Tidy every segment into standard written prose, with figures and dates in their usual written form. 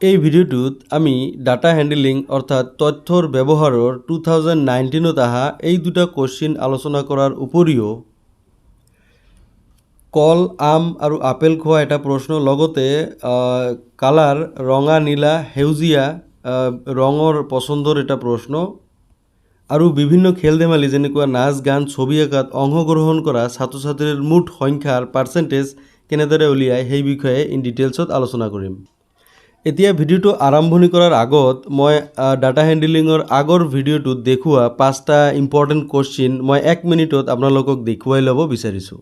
এই ভিডিওটোত আমি data handling অৰ্থাৎ তথ্যৰ ব্যৱহাৰৰ 2019ত অহা এই দুটা কোশ্চিন আলোচনা কৰাৰ উপৰিও কল আম আৰু আপেল খোৱা এটা প্ৰশ্ন লগতে কালাৰ ৰঙা নীলা সেউজীয়া ৰঙৰ পছন্দৰ এটা প্ৰশ্ন আৰু বিভিন্ন খেল ধেমালি যেনেকুৱা নাচ গান ছবি আঁকাত অংশগ্ৰহণ কৰা ছাত্ৰ ছাত্ৰীৰ মুঠ সংখ্যাৰ পাৰ্চেণ্টেজ কেনেদৰে উলিয়ায় সেই বিষয়ে ইন ডিটেইলছত আলোচনা কৰিম। এতিয়া ভিডিওটো আৰম্ভণি কৰাৰ আগত মই ডাটা হ্যান্ডলিঙৰ আগৰ ভিডিওটোত দেখুওৱা 5টা ইম্পৰ্টেণ্ট কোশ্চিন মই 1 মিনিটত আপোনালোকক দেখুৱাই ল'ব বিচাৰিছোঁ।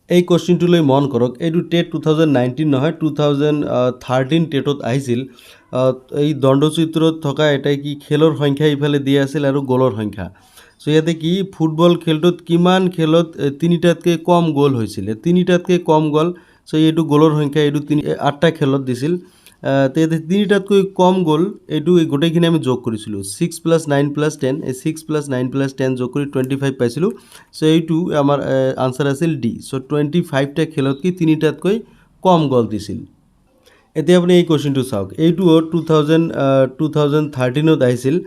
এই কোশ্চিনটোলৈ মন কৰক, এইটো টেট 2019 নহয় 2013 টেটত আহিছিল। এই দণ্ডচিত্ৰত থকা এটাই কি খেলৰ সংখ্যা ইফালে দিয়া আছিল আৰু গ'লৰ সংখ্যা। চ' ইয়াতে কি ফুটবল খেলটোত কিমান খেলত 3টাতকৈ কম গ'ল হৈছিলে, 3টাতকৈ কম গ'ল। চ' এইটো গ'লৰ সংখ্যা, এইটো 8টা খেলত দিছিল। তো ইয়াতে 3টাতকৈ কম গ'ল, এইটো গোটেইখিনি আমি যোগ কৰিছিলোঁ 6 + 9 + 10, এই 6 + 9 + 10 যোগ কৰি 25 পাইছিলোঁ। চ' এইটো আমাৰ আনচাৰ আছিল ডি। চ' 25টা খেলত কি 3টাতকৈ কম গ'ল দিছিল। এতিয়া আপুনি এই কোশ্চিনটো চাওক, এইটোও 2013ত আহিছিল।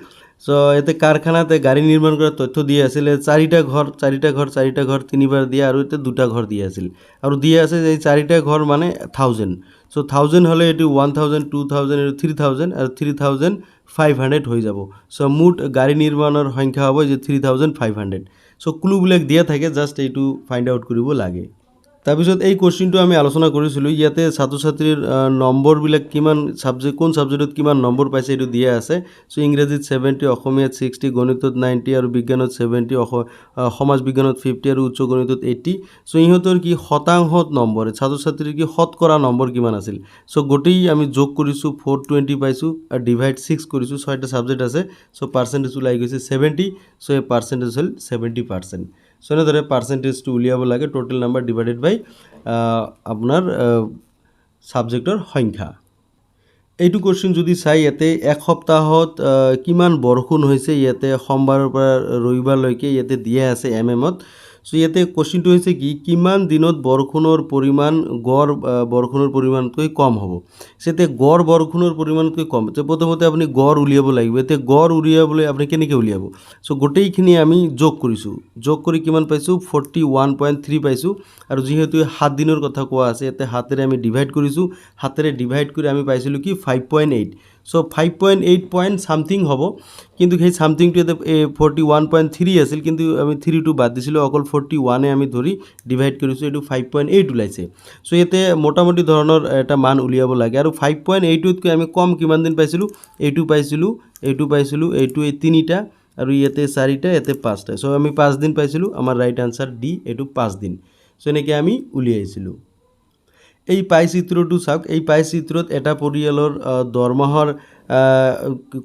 চ' ইয়াতে কাৰখানাতে গাড়ী নিৰ্মাণ কৰাৰ তথ্য দিয়া আছিলে, 4টা ঘৰ 3বাৰ দিয়া আৰু এতিয়া 2টা ঘৰ দিয়া আছিল আৰু দিয়া আছে যে এই 4টা ঘৰ মানে 1000। চ' 1000 হ'লে এইটো 1000, 2000 আৰু 3000 আৰু 3500 হৈ যাব। চ' মুঠ গাড়ী নিৰ্মাণৰ সংখ্যা হ'ব যে 3500। চ' ক্লুবিলাক দিয়া থাকে, জাষ্ট এইটো ফাইণ্ড আউট কৰিব লাগে। তাৰপিছত এই কোশ্চিনটো আমি আলোচনা কৰিছিলোঁ, ইয়াতে ছাত্ৰ ছাত্ৰীৰ নম্বৰবিলাক কিমান কোন ছাবজেক্টত কিমান নম্বৰ পাইছে এইটো দিয়া আছে। চ' ইংৰাজীত 70, অসমীয়াত 60, গণিতত 90 আৰু বিজ্ঞানত 70, সমাজ বিজ্ঞানত 50 আৰু উচ্চ গণিতত 80। চ' ইহঁতৰ কি শতাংশত নম্বৰ, ছাত্ৰ ছাত্ৰীৰ কি শতকৰা নম্বৰ কিমান আছিল। চ' গোটেই আমি যোগ কৰিছোঁ 420 পাইছোঁ আৰু ডিভাইড 6 কৰিছোঁ, 6টা ছাবজেক্ট আছে। চ' পাৰ্চেণ্টেজ ওলাই গৈছে 70। চ' এই পাৰ্চেণ্টেজ হ'ল 70%। চ' এনেদৰে পাৰ্চেণ্টেজটো উলিয়াব লাগে, টোটেল নাম্বাৰ ডিভাইডেড বাই আপোনাৰ ছাবজেক্টৰ সংখ্যা। এইটো কোশ্চিন যদি চাই, ইয়াতে এক সপ্তাহত কিমান বৰষুণ হৈছে, ইয়াতে সোমবাৰৰ পৰা ৰবিবাৰলৈকে ইয়াতে দিয়া আছে MMত। চ' ইয়াতে কোশ্চিনটো হৈছে কি কিমান দিনত বৰষুণৰ পৰিমাণ গড় বৰষুণৰ পৰিমাণতকৈ কম হ'ব। ইয়াতে গড় বৰষুণৰ পৰিমাণতকৈ কম, প্ৰথমতে আপুনি গড় উলিয়াব লাগিব। এতিয়া গড় উলিয়াবলৈ আপুনি কেনেকৈ উলিয়াব। চ' গোটেইখিনি আমি যোগ কৰিছোঁ, যোগ কৰি কিমান পাইছোঁ 41.3 পাইছোঁ। আৰু যিহেতু 7 দিনৰ কথা কোৱা আছে, ইয়াতে 7ৰে আমি ডিভাইড কৰিছোঁ, 7ৰে ডিভাইড কৰি আমি পাইছিলোঁ কি 5.8। চ' 5.8 পইণ্ট ছামথিং হ'ব, কিন্তু সেই ছামথিংটো ইয়াতে 41.3 আছিল, কিন্তু আমি 3টো বাদ দিছিলোঁ, অকল 41 আমি ধৰি ডিভাইড কৰিছোঁ, এইটো 5.8 ওলাইছে। চ' ইয়াতে মোটামুটি ধৰণৰ এটা মান উলিয়াব লাগে। আৰু 5.8তকৈ আমি কম কিমান দিন পাইছিলোঁ, এইটো পাইছিলোঁ, এইটো পাইছিলোঁ, এইটো 3টা আৰু ইয়াতে 4টা, ইয়াতে 5টা। চ' আমি 5 দিন পাইছিলোঁ, আমাৰ ৰাইট আনচাৰ ডি, এইটো 5 দিন। চ' এনেকৈ আমি উলিয়াইছিলোঁ। এই পাই চিত্ৰটো চাওক, এই পাই চিত্ৰত এটা পৰিয়ালৰ দৰমহাৰ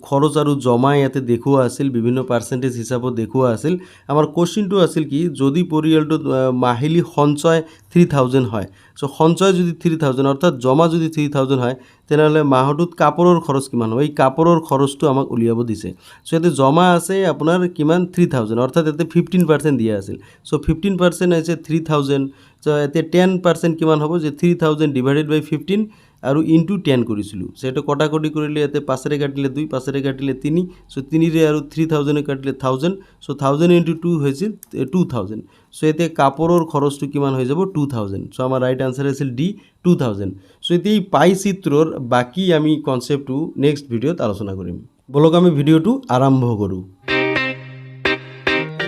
খৰচ আৰু জমা ইয়াতে দেখুওৱা আছিল, বিভিন্ন পাৰ্চেণ্টেজ হিচাপত দেখুওৱা আছিল। আমাৰ কোশ্চিনটো আছিল কি যদি পৰিয়ালটোত মাহিলী সঞ্চয় 3000 হয়। চ' সঞ্চয় যদি 3000 অৰ্থাৎ জমা যদি 3000 হয়, তেনেহ'লে মাহটোত কাপোৰৰ খৰচ কিমান হ'ব, এই কাপোৰৰ খৰচটো আমাক উলিয়াব দিছে। চ' ইয়াতে জমা আছে আপোনাৰ কিমান 3000, অৰ্থাৎ ইয়াতে 15% দিয়া আছিল। চ' 15% হৈছে 3000। চ' এতিয়া 10% কিমান হ'ব যে 3000 ডিভাইডেড বাই 15 আৰু ইনটু 10 কৰিছিলোঁ। চ' এইটো কটাকটি কৰিলে ইয়াতে 5ৰে কাটিলে 2, 5ৰে কাটিলে 3। চ' 3ৰে আৰু 3000 কাটিলে 1000। চ' 1000 × 2 হৈছিল 2000। চ' এতিয়া কাপোৰৰ খৰচটো কিমান হৈ যাব 2000। চ' আমাৰ ৰাইট আনচাৰ আছিল ডি 2000। চ' এতিয়া এই পাই চিত্ৰৰ বাকী আমি কনচেপ্টটো নেক্সট ভিডিঅ'ত আলোচনা কৰিম। বলক আমি ভিডিঅ'টো আৰম্ভ কৰোঁ।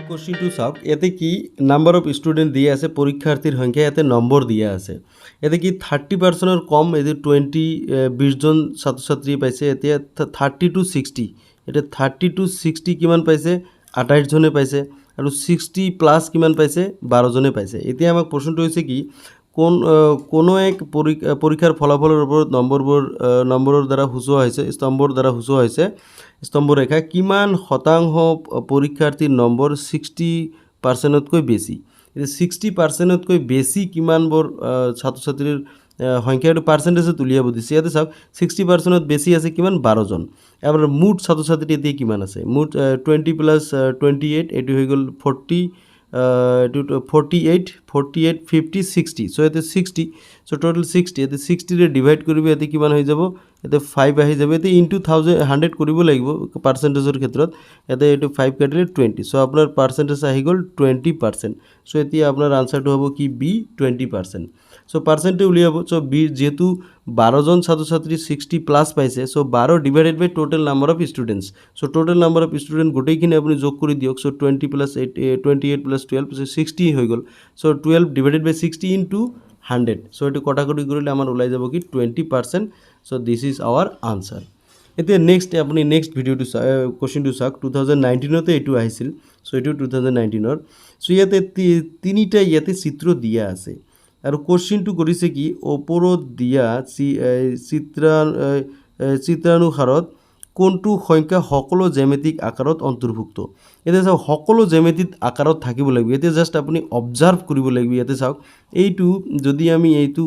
কোশ্চিনটো চাওক, ইয়াতে কি নাম্বাৰ অফ ষ্টুডেণ্ট দিয়া আছে, পৰীক্ষাৰ্থীৰ সংখ্যা ইয়াতে নম্বৰ দিয়া আছে। ইয়াতে কি 30%ৰ কম, এইটো 20জন ছাত্ৰ ছাত্ৰীয়ে পাইছে। এতিয়া 30 to 60, এতিয়া 30 to 60 কিমান পাইছে 28জনে পাইছে, আৰু 60+ কিমান পাইছে 12জনে পাইছে। এতিয়া আমাক প্ৰশ্নটো হৈছে কি কোনো এক পৰীক্ষাৰ ফলাফলৰ ওপৰত নম্বৰৰ দ্বাৰা সূচোৱা হৈছে, স্তম্ভৰ দ্বাৰা সূচোৱা হৈছে স্তম্ভৰেখা কিমান শতাংশ পৰীক্ষাৰ্থীৰ নম্বৰ 60%তকৈ বেছি। এতিয়া 60%তকৈ বেছি কিমানবোৰ ছাত্ৰ ছাত্ৰীৰ সংখ্যা, এইটো পাৰ্চেণ্টেজত উলিয়াব দিছে। ইয়াতে চাওক 60%ত বেছি আছে কিমান 12জন। এবাৰ মুঠ ছাত্ৰ ছাত্ৰী এতিয়া কিমান আছে, মুঠ 20 + 28, এইটো হৈ গ'ল 40, এইটো 48, 50, 60। চ' ইয়াতে 60, চ' টোটেল 60, ইয়াতে 60ৰে ডিভাইড কৰিব, ইয়াতে কিমান হৈ যাব ইয়াতে 5 আহি যাব ইয়াতে ইনটু 100 কৰিব লাগিব পাৰ্চেন্টেজৰ ক্ষেত্ৰত ইয়াতে এইটো 5 কাটিলে 20 সো আপোনাৰ পাৰ্চেন্টেজ আহি গ'ল 20% সো এতিয়া আপোনাৰ আনসাৰটো হ'ব কি বি 20% সো পাৰ্চেন্টে উলিয়াব সো বি যেহেতু 12 জন ছাত্ৰ-ছাত্ৰী 60 প্লাস পাইছে so 12 divided by total number of students so total number of student গোটেইখিনি আপুনি যোগ কৰি দিয়ক সো 20 প্লাস 28 প্লাস 12 সো 60 হৈ গ'ল সো 12 ডিভাইডেড বাই 60 ইনটু 100 সো এটো কটাকটি কৰিলে আমাৰ ওলাই যাব কি 20% so this is our answer এতিয়া নেক্সট আপুনি নেক্সট ভিডিওটো কোশ্চেনটো চাওক 2019 তে এটো আহিছিল সো এটো 2019 ৰ সো ইয়াতে তিনিটা ইয়াতে চিত্ৰ দিয়া আছে আৰু কোশ্চেনটো কৰিছে কি ওপৰত দিয়া চিত্ৰানুসাৰত কোনটো সংখ্যা সকলো জ্যামিতিক আকাৰত অন্তৰ্ভুক্ত এতিয়া চাওক সকলো জ্যামিতিক আকাৰত থাকিব লাগিব এতিয়া জাস্ট আপুনি অবজাৰ্ভ কৰিব লাগিব ইয়াতে চাওক এইটো যদি আমি এইটো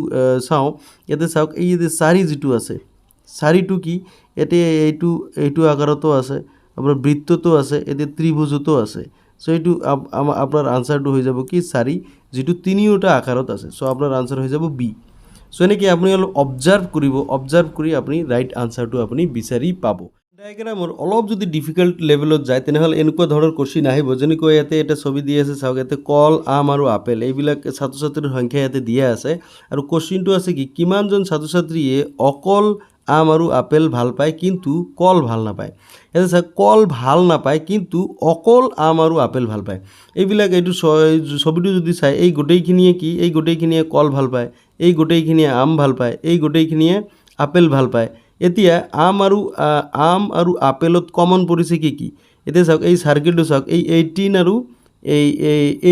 চাওঁ ইয়াতে চাওক এই যে চাৰি যেটো আছে চাৰিটো কি এতে এইটো আকাৰতো আছে আপোনাৰ বৃত্ততো আছে এতে ত্ৰিভুজতো আছে সো এইটো আপোনাৰ আনসাৰটো হৈ যাব কি চাৰি যেটো তিনিওটা আকাৰত আছে সো আপোনাৰ আনসাৰ হৈ যাব বি সো এনেকৈ আপুনি অলপ অবজাৰ্ভ কৰি আপুনি ৰাইট আনসাৰটো আপুনি বিচাৰি পাব ডায়াগ্ৰামৰ অলপ যদি ডিফিকাল্ট লেভেলত যায় তেনেহলে এনেকুৱা ধৰণৰ কোশ্চেন আহিব যেনেকৈ ইয়াতে এটা ছবি দি আছে চাওক ইয়াতে কল আম আৰু আপেল এইবিলাক ছাত্ৰ-ছাত্ৰীৰ সংখ্যা ইয়াতে দিয়া আছে আৰু কোশ্চেনটো আছে কি কিমানজন ছাত্ৰ-ছাত্ৰীয়ে অকল আম আৰু আপেল ভাল পায় কিন্তু কল ভাল নাপায় ইয়াতে চাওক কল ভাল নাপায় কিন্তু অকল আম আৰু আপেল ভাল পায় এইবিলাক এইটো ছবিটো যদি চাই এই গোটেইখিনিয়ে কি এই গোটেইখিনিয়ে কল ভাল পায় এই গোটেইখিনিয়ে আম ভাল পায় এই গোটেইখিনিয়ে আপেল ভাল পায় এতিয়া আম আৰু আপেলত কমন পৰিছে কি এতিয়া চাওক এই সাৰ্কেলটো চাওক এই 18 আৰু এই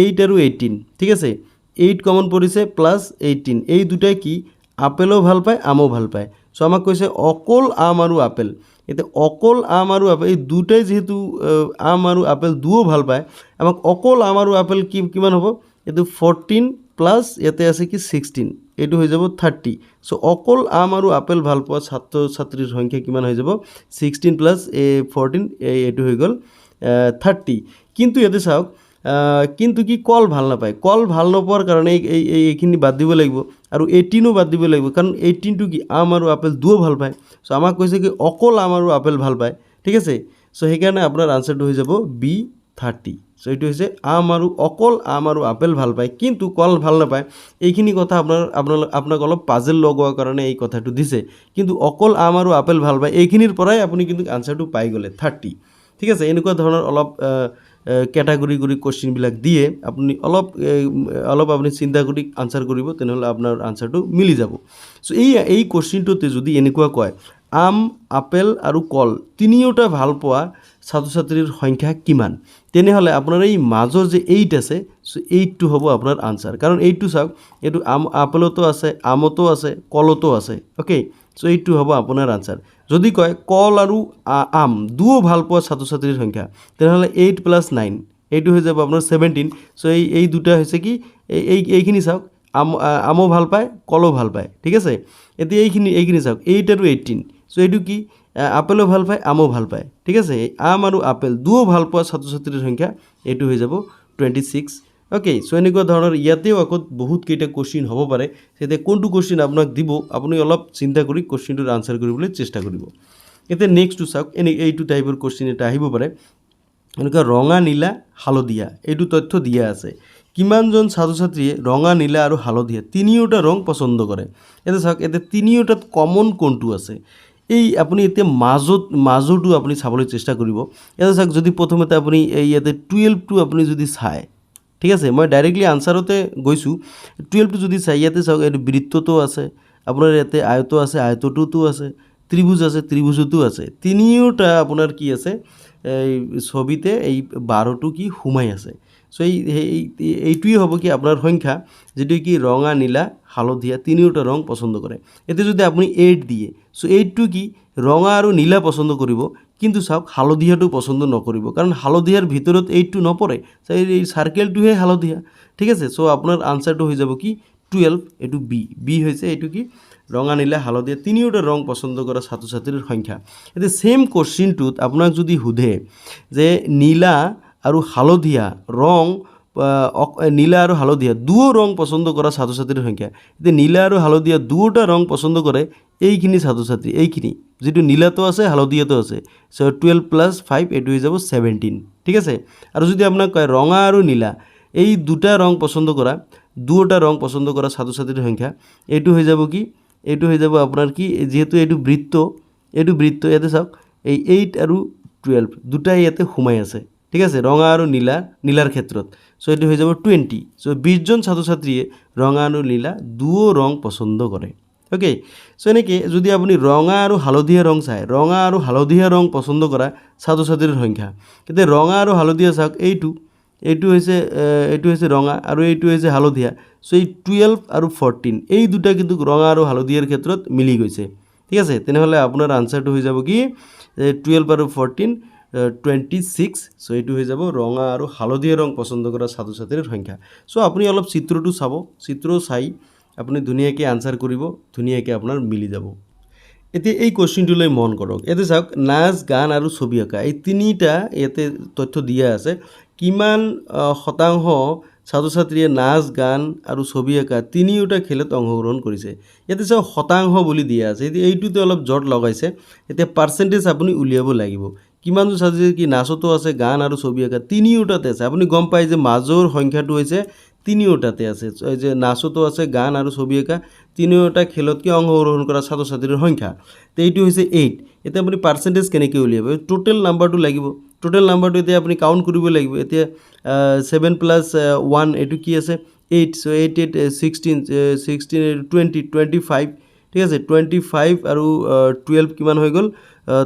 8 আৰু 18 ঠিক আছে 8 কমন পৰিছে প্লাস 18 এই দুটাই কি আপেলও ভাল পায় আমও ভাল পায় সো আমাক কৈছে অকল আম আৰু আপেল এতিয়া অকল আম আৰু আপেল এই দুটাই যেহেতু আম আৰু আপেল দুও ভাল পায় আমাক অকল আম আৰু আপেল কিমান হ'ব এটো 14 প্লাস ইয়াতে আছে কি 16 এটো হৈ যাব 30 সো অকল আম আৰু আপেল ভাল পোৱা ছাত্ৰ-ছাত্ৰীৰ সংখ্যা কিমান হৈ যাব 16 প্লাস 14 এটো হৈ গ'ল 30 কিন্তু ইয়াতে চাওক কিন্তু কি কল ভাল নাপায় কল ভাল নপোৱাৰ কাৰণে এইখিনি বাদ দিব লাগিব আৰু 18ও বাদ দিব লাগিব কাৰণ 18 টো কি আম আৰু আপেল দুও ভাল পায় সো আমাক কৈছে কি অকল আম আৰু আপেল ভাল পায় ঠিক আছে সো সেইকাৰণে আপোনাৰ আনসাৰটো হৈ যাব বি 30 সো এইটো হৈছে অকল আম আৰু আপেল ভাল পায় কিন্তু কল ভাল নাপায় এইখিনি কথা আপোনাক অলপ পাজল লগোৱাৰ কাৰণে এই কথাটো দিছে কিন্তু অকল আম আৰু আপেল ভাল পায় এইখিনিৰ পৰাই আপুনি কিন্তু আনসাৰটো পাই গ'লে 30 ঠিক আছে এনেকুৱা ধৰণৰ অলপ ক্যাটাগৰি কোশ্চেন বিলাক দিয়ে আপুনি অলপ আপুনি চিন্তা কৰি আনসাৰ কৰিব তেনেহলে আপোনাৰ আনসাৰটো মিলি যাব সো এই কোশ্চেনটোতে যদি এনেকুৱা কয় আম আপেল আৰু কল তিনিওটা ভাল পোৱা ছাত্ৰ-ছাত্ৰীৰ সংখ্যা কিমান তেনেহলে আপোনাৰ এই মাজৰ যে 8 আছে সো 8 টো হ'ব আপোনাৰ আনসাৰ কাৰণ এইটো চাওক এটো আপেলতো আছে আমতো আছে কলতো আছে ওকে সো এইটো হ'ব আপোনাৰ আনসাৰ যদি কয় কল আৰু আম দুও ভাল পোৱা ছাত্ৰ-ছাত্ৰীৰ সংখ্যা তেনেহলে 8 + 9 এইটো হৈ যাব আপোনাৰ 17 সো এই দুটা হৈছে কি এইখিনি চাওক আমো ভাল পায় কলো ভাল পায় ঠিক আছে এতিয়া এইখিনি চাওক 8 আৰু 18 সো এইটো কি আপেলও ভাল পায় আমো ভাল পায় ঠিক আছে আম আৰু আপেল দুও ভাল পোৱা ছাত্ৰ-ছাত্ৰীৰ সংখ্যা এইটো হৈ যাব 26 ওকে সো এনেকুৱা ধৰণৰ ইয়াতেও আকৌ বহুত কেইটা কোশ্চেন হ'ব পাৰে সেতে কোনটো কোশ্চেন আপোনাক দিব আপুনি অলপ চিন্তা কৰি কোশ্চেনটোৰ আনসাৰ কৰিবলৈ চেষ্টা কৰিব এতিয়া নেক্সট চাওক এইটো টাইপৰ কোশ্চেন এটা আহিব পাৰে এনেকুৱা ৰঙা নীলা হালধীয়া এইটো তথ্য দিয়া আছে কিমানজন ছাত্ৰ-ছাত্ৰীয়ে ৰঙা নীলা আৰু হালধীয়া তিনিওটা ৰং পছন্দ কৰে এটা চাওক এটা তিনিওটাত কমন কোনটো আছে এই আপুনি এতিয়া মাজৰটো আপুনি চাবলৈ চেষ্টা কৰিব এটা চাওক যদি প্ৰথমতে আপুনি এই ইয়াতে 12 টো আপুনি যদি চায় ঠিক আছে মই ডাইৰেক্টলি আনসাৰতে গৈছো 12 টো যদি চাই ইয়াতে চাওক এই বৃত্তটো আছে আপোনাৰ ইয়াতে আয়ত আছে আয়তটোতো আছে ত্ৰিভুজ আছে ত্ৰিভুজটো আছে তিনিওটা আপোনাৰ কি আছে এই ছবিতে এই 12 টো কি হুমাই আছে সো এইটোই হ'ব কি আপোনাৰ সংখ্যা যেটো কি ৰঙা নীলা হালধীয়া তিনিওটা ৰং পছন্দ কৰে এতে যদি আপুনি 8 দিয়ে সো 8 টো কি ৰঙা আৰু নীলা পছন্দ কৰিব কিন্তু চাওক হালধীয়াটো পছন্দ নকৰিব কাৰণ হালধীয়াৰ ভিতৰত 8 টো নপৰে এই সাৰ্কেলটোহে হালধীয়া ঠিক আছে সো আপোনাৰ আনসাৰটো হৈ যাব কি 12 এটো বি হৈছে এটো কি ৰঙা নীলা হালধীয়া তিনিওটা ৰং পছন্দ কৰা ছাত্ৰ-ছাত্ৰীৰ সংখ্যা এতে সেম কোশ্চেনটোত আপোনাক যদি হুধে যে নীলা আৰু হালধীয়া ৰং নীলা আৰু হালধীয়া দুও ৰং পছন্দ কৰা ছাত্ৰ-ছাত্ৰীৰ সংখ্যা এতে নীলা আৰু হালধীয়া দুটা ৰং পছন্দ কৰে এইখিনি ছাত্ৰ ছাত্ৰী এইখিনি যেটো নীলাটো আছে হালধীয়াটো আছে সো 12 + 5 এটো হৈ যাব 17 ঠিক আছে আৰু যদি আপোনাক কয় ৰঙা আৰু নীলা এই দুটা ৰং পছন্দ কৰা দুটা ৰং পছন্দ কৰা ছাত্ৰ ছাত্ৰীৰ সংখ্যা এটো হৈ যাব কি এটো হৈ যাব আপোনাৰ কি যেহেতু এটো বৃত্ত ইয়াতে চাওক এই 8 আৰু 12 দুটাই ইয়াতে ঘুমাই আছে ঠিক আছে ৰঙা আৰু নীলাৰ ক্ষেত্ৰত সো এটো হৈ যাব 20 সো 20 জন ছাত্ৰ ছাত্ৰীয়ে ৰঙা আৰু নীলা দুও ৰং পছন্দ কৰে ওকে সো এনেকৈ যদি আপুনি ৰঙা আৰু হালধীয়া ৰং চায় ৰঙা আৰু হালধীয়া ৰং পছন্দ কৰা ছাত্ৰ ছাত্ৰীৰ সংখ্যা এতিয়া ৰঙা আৰু হালধীয়া চাওক এইটো হৈছে ৰঙা আৰু এইটো হৈছে হালধীয়া সো এই 12 আৰু 14 এই দুটা কিন্তু ৰঙা আৰু হালধীয়াৰ ক্ষেত্ৰত মিলি গৈছে ঠিক আছে তেনেহলে আপোনাৰ আনসাৰটো হৈ যাব কি 12 আৰু 14 26 সো এইটো হৈ যাব ৰঙা আৰু হালধীয়া ৰং পছন্দ কৰা ছাত্ৰ ছাত্ৰীৰ সংখ্যা সো আপুনি অলপ চিত্ৰটো চাব চিত্ৰ চাই আপুনি ধুনীয়াকৈ আনসাৰ কৰিব ধুনীয়াকৈ আপোনাৰ মিলি যাব এতিয়া এই কোশ্চেনটোলৈ মন কৰক এতে চাওক নাচ গান আৰু ছবি আঁকা এই তিনিটা ইয়াতে তথ্য দিয়া আছে কিমান শতাংশ ছাত্ৰ ছাত্ৰীয়ে নাচ গান আৰু ছবি আঁকা তিনিওটা খেলত অংশগ্ৰহণ কৰিছে ইয়াতে চাওক শতাংশ বুলি দিয়া আছে এইটোতে অলপ জট লগাইছে এতিয়া পাৰ্চেন্টেজ আপুনি উলিয়াব লাগিব কিমান ছাত্ৰী কি নাচতো আছে গান আৰু ছবি আঁকা তিনিওটাতে আছে আপুনি গম পায় যে মাজৰ সংখ্যাটো হৈছে তিনিওটাতে আছে এই যে নাচতো আছে গান আৰু ছবি আঁকা তিনিওটা খেলত কি অংশগ্ৰহণ কৰা ছাত্ৰ ছাত্ৰীৰ সংখ্যা তো এইটো হৈছে 8 এতিয়া আপুনি পাৰ্চেন্টেজ কেনেকৈ উলিয়াব টোটাল নাম্বাৰটো লাগিব টোটাল নাম্বাৰটো এতিয়া আপুনি কাউন্ট কৰিব লাগিব এতিয়া 7 + 1 এটো কি আছে 8 সো 8 8 16 20 25 ঠিক আছে 25 আৰু 12 কিমান হৈ গ'ল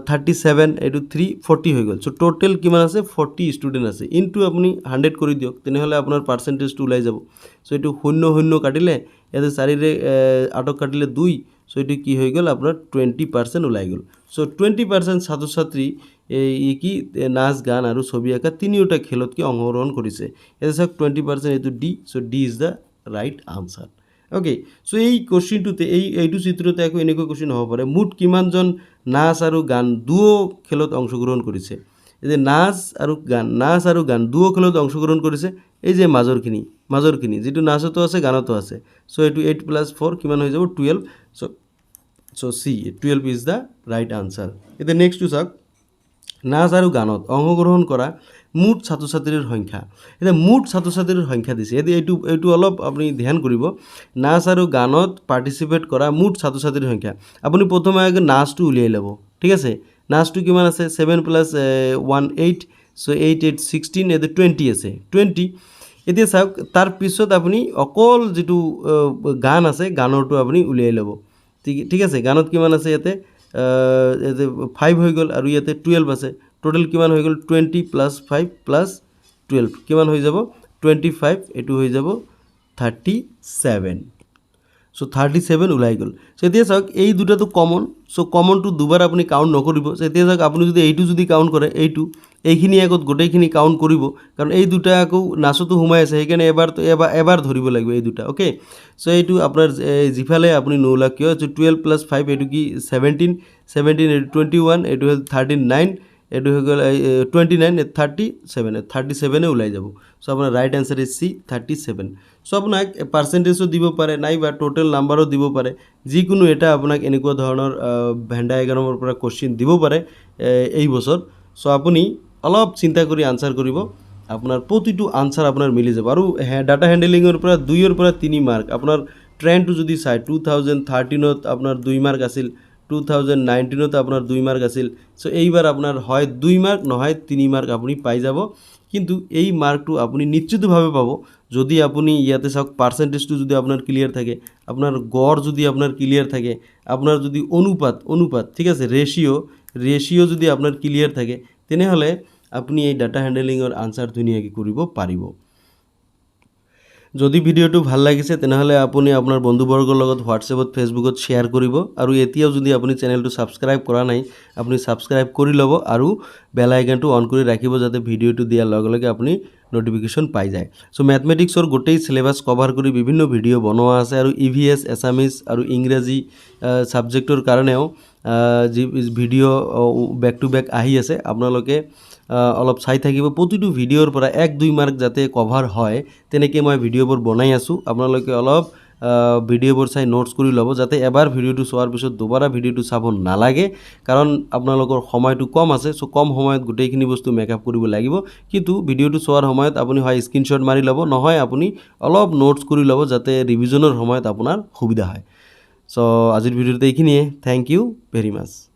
37 এটো 340 হৈ গ'ল সো টোটাল কিমান আছে 40 ষ্টুডেন্ট আছে ইনটু আপুনি 100 কৰি দিয়ক তেনেহলে আপোনাৰ পাৰ্চেন্টেজটো ওলাই যাব সো এটো 0 কাটিলে এতে 4 ৰে 8 কাটিলে 2 সো এটো কি হৈ গ'ল আপোনাৰ 20% ওলাই গ'ল সো 20% ছাত্ৰ ছাত্ৰী এই কি নাচ গান আৰু ছবি আঁকা তিনিওটা খেলত কি অংশগ্ৰহণ কৰিছে এতে চাওক 20% এটো D so D is the right answer okay so এই কোশ্চেনটোতে এইটো চিত্ৰতে আকৌ এনেকৈ কোশ্চেন হ'ব পাৰে মুঠ কিমানজন নাচ আৰু গান দুও খেলত অংশগ্ৰহণ কৰিছে এই যে নাচ আৰু গান দুও খেলত অংশগ্ৰহণ কৰিছে এই যে মাজৰখিনি যেটো নাচতো আছে গানতো আছে সো এটো 8 + 4 কিমান হৈ যাব 12 so C 12 is the right answer এটা নেক্সট টু চাওক নাচ আৰু গানত অংশগ্ৰহণ কৰা মুঠ ছাত্ৰ ছাত্ৰীৰ সংখ্যা এটা মুঠ ছাত্ৰ ছাত্ৰীৰ সংখ্যা দিছে এইটো অলপ আপুনি ধ্যান কৰিব নাচ আৰু গানত পাৰ্টিসিপেট কৰা মুঠ ছাত্ৰ ছাত্ৰীৰ সংখ্যা আপুনি প্ৰথমে আগে নাচটো উলিয়াই ল'ব ঠিক আছে নাচটো কিমান আছে 7 + 1 8 সো 8 8 16 এতে 20 আছে 20 এতিয়া চাওক তাৰ পিছত আপুনি অকল যেটো গান আছে গানৰটো আপুনি উলিয়াই ল'ব ঠিক আছে গানত কিমান আছে ইয়াতে 5 হৈ গ'ল আৰু ইয়াতে 12 আছে টোটাল কিমান হৈ গ'ল 20 + 5 + 12 কিমান হৈ যাব 25 এটো হৈ যাব 37 সো 37 ওলাই গ'ল সো এতিয়া চাওক এই দুটাটো কমন সো কমনটো দুবাৰ আপুনি কাউন্ট নকৰিব সো এতিয়া চাওক আপুনি যদি এইটো যদি কাউন্ট কৰে এইখিনি আগত গোটেইখিনি কাউন্ট কৰিব কাৰণ এই দুটা আকৌ নাচতো ঘুমাই আছে সেইকাৰণে এবাৰ ধৰিব লাগিব এই দুটা ওকে সো এইটো আপোনাৰ জিফালে আপুনি নোলা কিয় 12 + 5 এটো কি 17 এটো 21 এটো 39 এটো হৈ গ'ল 29 37 ওলাই যাব সো আপোনাৰ right answer is C 37 so আপোনাক পাৰ্চেন্টেজও দিব পাৰে নাই বা টোটাল নাম্বাৰও দিব পাৰে যিকোনো এটা আপোনাক এনেকুৱা ধৰণৰ ভেন ডায়াগ্ৰামৰ পৰা কোশ্চেন দিব পাৰে এই বছৰ সো আপুনি অলপ চিন্তা কৰি আনসাৰ কৰিব আপোনাৰ প্ৰতিটো আনসাৰ আপোনাৰ মিলি যাব আৰু ডাটা হ্যান্ডলিংৰ পৰা 2 ৰ পৰা 3 মাৰ্ক আপোনাৰ ট্ৰেন্ডটো যদি চাই 2013 ত আপোনাৰ 2 মাৰ্ক আছিল 2019 ত আপোনাৰ 2 মাৰ্ক আছিল সো এইবাৰ আপোনাৰ হয় 2 মাৰ্ক নহয় 3 মাৰ্ক আপুনি পাই যাব কিন্তু এই মাৰ্কটো আপুনি নিশ্চিতভাৱে পাব যদি আপুনি ইয়াতে চাওক পাৰ্চেন্টেজটো যদি আপোনাৰ ক্লিয়াৰ থাকে আপোনাৰ গড় যদি আপোনাৰ ক্লিয়াৰ থাকে আপোনাৰ যদি অনুপাত ঠিক আছে ৰেশিও যদি আপোনাৰ ক্লিয়াৰ থাকে তেনেহলে আপুনি এই ডাটা হ্যান্ডলিংৰ আনসাৰ ধুনীয়াকৈ কৰিব পাৰিব যদি ভিডিওটো ভাল লাগিছে তেনেহলে আপুনি আপোনাৰ বন্ধুবৰ্গৰ লগত হোৱাটছএপত ফেসবুকত শেয়াৰ কৰিব আৰু এতিয়াও যদি আপুনি চেনেলটো সাবস্ক্ৰাইব কৰা নাই আপুনি সাবস্ক্ৰাইব কৰি ল'ব আৰু বেল আইকনটো অন কৰি ৰাখিব যাতে ভিডিওটো দিয়াৰ লগে লগে আপুনি নোটিফিকেশন পাই যায় সো ম্যাথমেটিক্সৰ গোটেই সিলেবাস কভাৰ কৰি বিভিন্ন ভিডিও বনোৱা আছে আৰু ইভিএস এছামিজ আৰু ইংৰাজী সাবজেক্টৰ কাৰণেও যি ভিডিও বেক টু বেক আহি আছে আপোনালোকে অলপ চাই থাকিব প্ৰতিটো ভিডিওৰ পৰা 1-2 মাৰ্ক যাতে কভাৰ হয় তেনেকৈ মই ভিডিওবোৰ বনাই আছো আপোনালোকে অলপ ভিডিঅ'বোৰ চাই নোটছ কৰি ল'ব যাতে এবাৰ ভিডিঅ'টো চোৱাৰ পিছত দুবাৰা ভিডিঅ'টো চাব নালাগে কাৰণ আপোনালোকৰ সময়টো কম আছে চ' কম সময়ত গোটেইখিনি বস্তু মেকআপ কৰিব লাগিব কিন্তু ভিডিঅ'টো চোৱাৰ সময়ত আপুনি হয় স্ক্ৰীনশ্বট মাৰি ল'ব নহয় আপুনি অলপ নোটছ কৰি ল'ব যাতে ৰিভিজনৰ সময়ত আপোনাৰ সুবিধা হয় চ' আজিৰ ভিডিঅ'টো এইখিনিয়ে থেংক ইউ ভেৰি মাছ